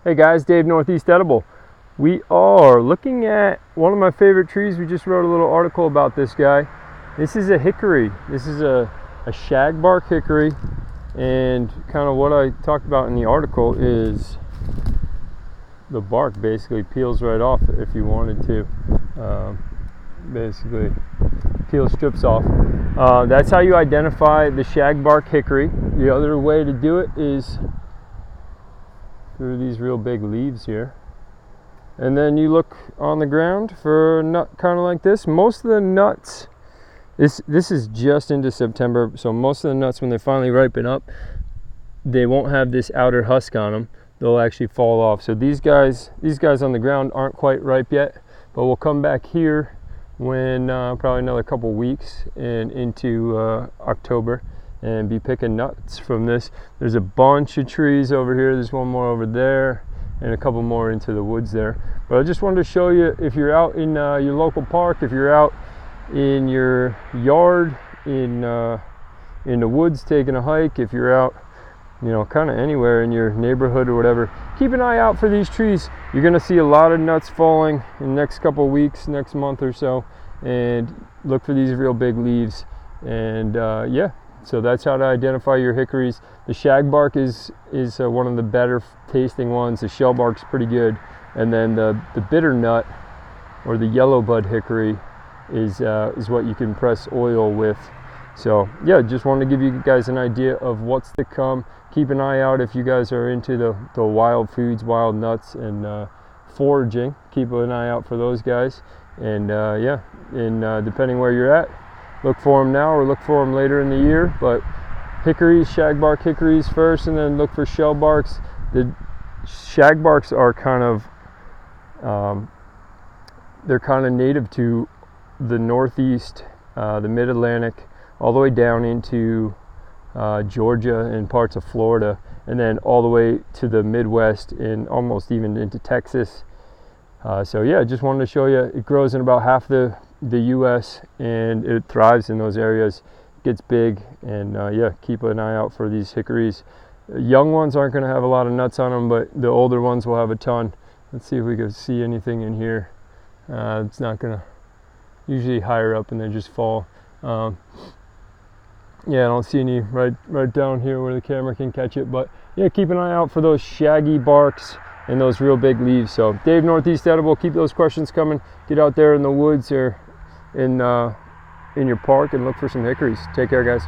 Hey guys, Dave, Northeast Edible. We are looking at one of my favorite trees. We just wrote a little article about this guy. This is a hickory. This is a shagbark hickory, and kind of what I talked about in the article is the bark basically peels right off if you wanted to. Basically peel strips off. That's how you identify the shagbark hickory. The other way to do it is through these real big leaves here, and then you look on the ground for a nut kind of like this. Most of the nuts, this is just into September, so most of the nuts, when they finally ripen up, they won't have this outer husk on them. They'll actually fall off. So these guys on the ground aren't quite ripe yet, but we'll come back here when probably another couple weeks and into October, and be picking nuts from this. There's a bunch of trees over here. There's one more over there and a couple more into the woods there. But I just wanted to show you, if you're out in your local park, if you're out in your yard, in the woods taking a hike, if you're out, you know, kind of anywhere in your neighborhood or whatever, keep an eye out for these trees. You're going to see a lot of nuts falling in the next couple weeks, next month or so, and look for these real big leaves. And yeah, so that's how to identify your hickories. The shagbark is one of the better tasting ones. The shellbark's pretty good, and then the bitter nut, or the yellow bud hickory, is what you can press oil with. So yeah, just wanted to give you guys an idea of what's to come. Keep an eye out if you guys are into the wild foods, wild nuts, and foraging. Keep an eye out for those guys. And yeah, depending where you're at, look for them now or look for them later in the year. But hickories, shagbark hickories first, and then look for shellbarks. The shagbarks are kind of they're kind of native to the Northeast, the Mid-Atlantic, all the way down into Georgia and parts of Florida, and then all the way to the Midwest and almost even into Texas. So yeah, just wanted to show you. It grows in about half the U.S. and it thrives in those areas. It gets big, and yeah, keep an eye out for these hickories. Young ones aren't going to have a lot of nuts on them, but the older ones will have a ton. Let's see if we can see anything in here. It's not going to, usually higher up and they just fall. Yeah, I don't see any right down here where the camera can catch it, but yeah, keep an eye out for those shaggy barks and those real big leaves. So Dave, Northeast Edible, keep those questions coming. Get out there in the woods or in your park and look for some hickories. Take care, guys.